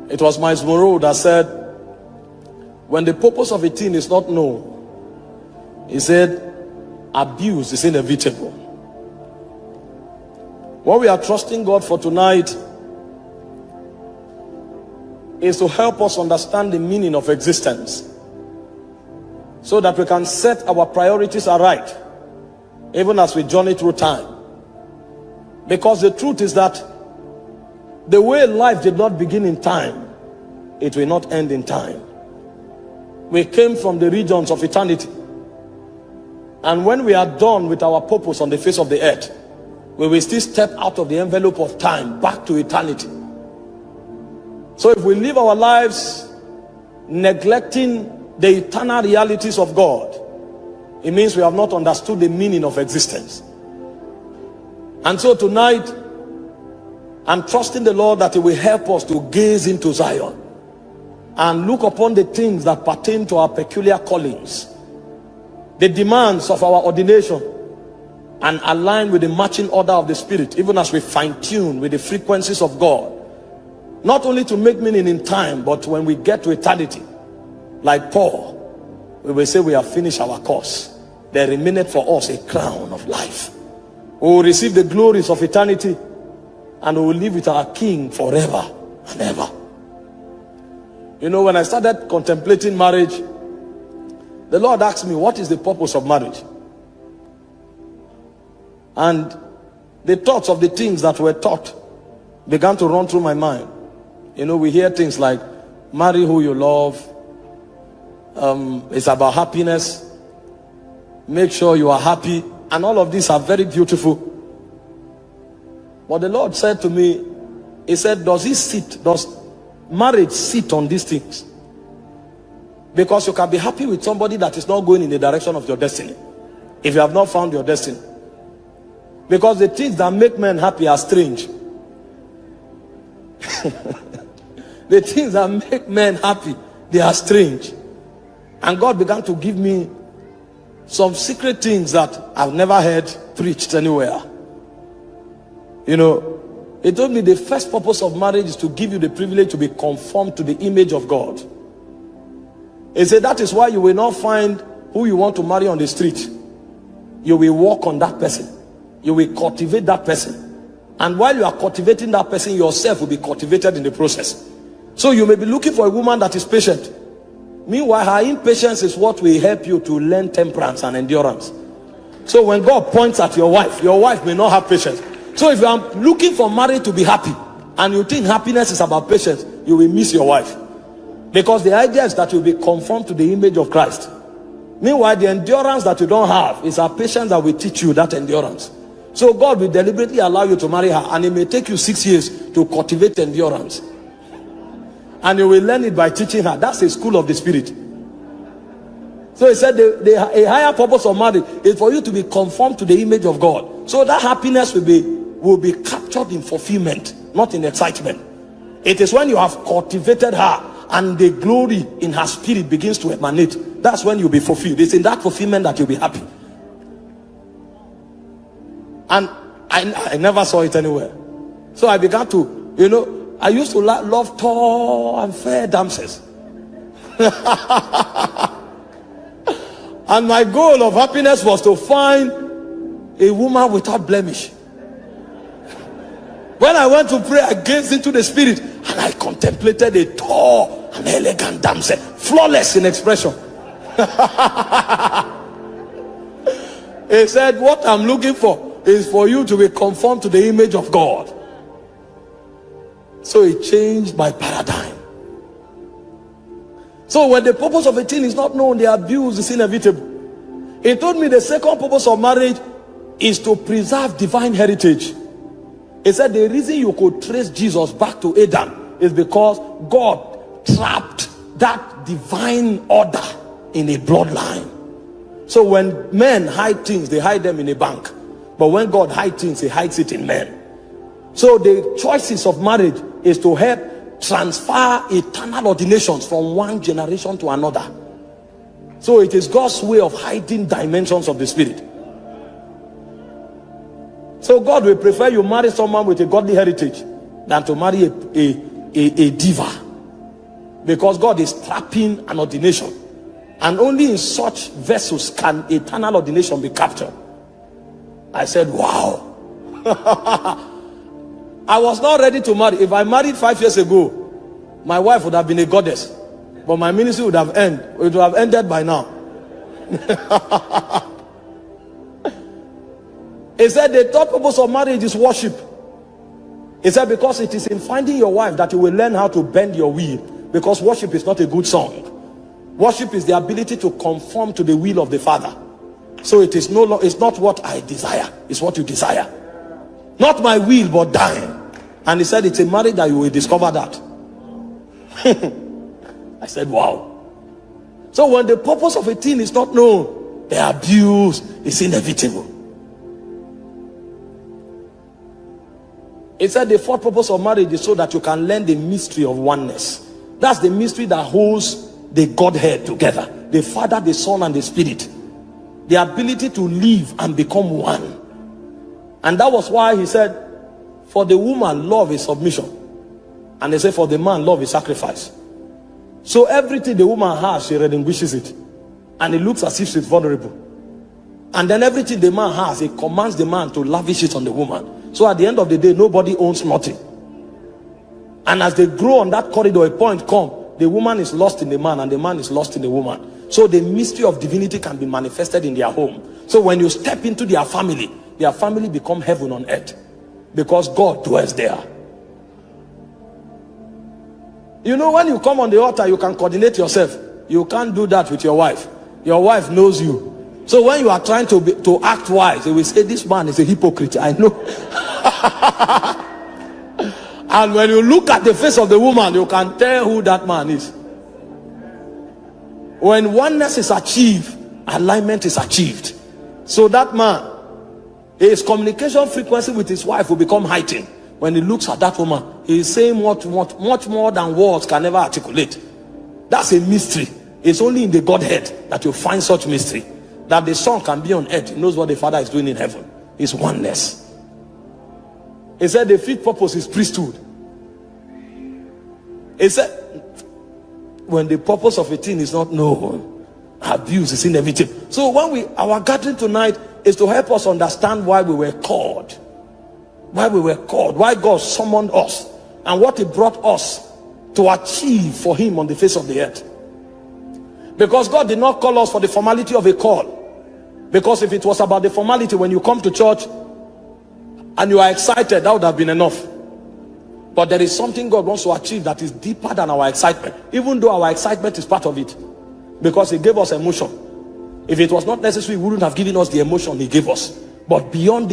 It was Miles Monroe that said, when the purpose of a thing is not known, he said, abuse is inevitable. What we are trusting God for tonight is to help us understand the meaning of existence, so that we can set our priorities aright, even as we journey through time. Because the truth is that the way life did not begin in time, it will not end in time. We came from the regions of eternity, and when we are done with our purpose on the face of the earth, we will still step out of the envelope of time back to eternity. So if we live our lives neglecting the eternal realities of God, it means we have not understood the meaning of existence. And so tonight, I'm trusting the Lord that He will help us to gaze into Zion and look upon the things that pertain to our peculiar callings, the demands of our ordination, and align with the marching order of the Spirit, even as we fine-tune with the frequencies of God, not only to make meaning in time, but when we get to eternity, like Paul, we will say we have finished our course. There remaineth for us a crown of life. We will receive the glories of eternity, and we will live with our King forever and ever. You know, when I started contemplating marriage, the Lord asked me, what is the purpose of marriage? And the thoughts of the things that were taught began to run through my mind. You know, we hear things like, marry who you love. It's about happiness. Make sure you are happy. And all of these are very beautiful. But the Lord said to me, He said, does marriage sit on these things? Because you can be happy with somebody that is not going in the direction of your destiny, if you have not found your destiny. Because the things that make men happy are strange. The things that make men happy, they are strange. And God began to give me some secret things that I've never heard preached anywhere. You know, He told me the first purpose of marriage is to give you the privilege to be conformed to the image of God. He said that is why you will not find who you want to marry on the street. You will walk on that person. You will cultivate that person. And while you are cultivating that person, yourself will be cultivated in the process. So you may be looking for a woman that is patient. Meanwhile, her impatience is what will help you to learn temperance and endurance. So when God points at your wife may not have patience. So if you are looking for marriage to be happy, and you think happiness is about patience, you will miss your wife. Because the idea is that you'll be conformed to the image of Christ. Meanwhile, the endurance that you don't have is our patience that will teach you that endurance. So God will deliberately allow you to marry her, and it may take you 6 years to cultivate endurance. And you will learn it by teaching her. That's a school of the Spirit. So He said a higher purpose of marriage is for you to be conformed to the image of God. So that happiness will be captured in fulfillment, not in excitement. It is when you have cultivated her and the glory in her spirit begins to emanate, that's when you'll be fulfilled. It's in that fulfillment that you'll be happy. And I never saw it anywhere. So I began to, you know, I used to love tall and fair damsels. And my goal of happiness was to find a woman without blemish. When I went to pray, I gazed into the Spirit and I contemplated a tall and elegant damsel, flawless in expression. He said, what I'm looking for is for you to be conformed to the image of God. So it changed my paradigm. So when the purpose of a thing is not known, the abuse is inevitable. He told me the second purpose of marriage is to preserve divine heritage. He said the reason you could trace Jesus back to Adam is because God trapped that divine order in a bloodline. So when men hide things, they hide them in a bank. But when God hides things, He hides it in men. So the choices of marriage is to help transfer eternal ordinations from one generation to another. So it is God's way of hiding dimensions of the Spirit. So God will prefer you marry someone with a godly heritage than to marry a diva Because God is trapping an ordination. And only in such vessels can eternal ordination be captured. I said, wow. I was not ready to marry. If I married 5 years ago, my wife would have been a goddess. But my ministry would have ended. It would have ended by now. He said the third purpose of marriage is worship. He said because it is in finding your wife that you will learn how to bend your will. Because worship is not a good song. Worship is the ability to conform to the will of the Father. So it is it's not what I desire, it's what you desire. Not my will, but thine. And he said it's a marriage that you will discover that. I said, wow. So when the purpose of a thing is not known, the abuse is inevitable. He said the fourth purpose of marriage is so that you can learn the mystery of oneness. That's the mystery that holds the Godhead together. The Father, the Son, and the Spirit. The ability to live and become one. And that was why he said, for the woman, love is submission. And they say, for the man, love is sacrifice. So everything the woman has, she relinquishes it. And it looks as if she's vulnerable. And then everything the man has, it commands the man to lavish it on the woman. So at the end of the day, nobody owns nothing. And as they grow on that corridor, a point comes, the woman is lost in the man and the man is lost in the woman. So the mystery of divinity can be manifested in their home. So when you step into their family become heaven on earth. Because God dwells there. You know, when you come on the altar, you can coordinate yourself. You can't do that with your wife. Your wife knows you. So when you are trying to act wise, they will say, this man is a hypocrite. I know. And when you look at the face of the woman, you can tell who that man is. When oneness is achieved, alignment is achieved. So that man, his communication frequency with his wife will become heightened. When he looks at that woman, he is saying much more than words can ever articulate. That's a mystery. It's only in the Godhead that you find such mystery. That the Son can be on earth. He knows what the Father is doing in heaven. It's oneness. He said the fifth purpose is priesthood. He said when the purpose of a thing is not known, abuse is inevitable. So when our gathering tonight is to help us understand why we were called. Why we were called. Why God summoned us. And what he brought us to achieve for him on the face of the earth. Because God did not call us for the formality of a call. Because if it was about the formality, when you come to church and you are excited, that would have been enough. But there is something God wants to achieve that is deeper than our excitement. Even though our excitement is part of it. Because he gave us emotion. If it was not necessary, he wouldn't have given us the emotion he gave us. But beyond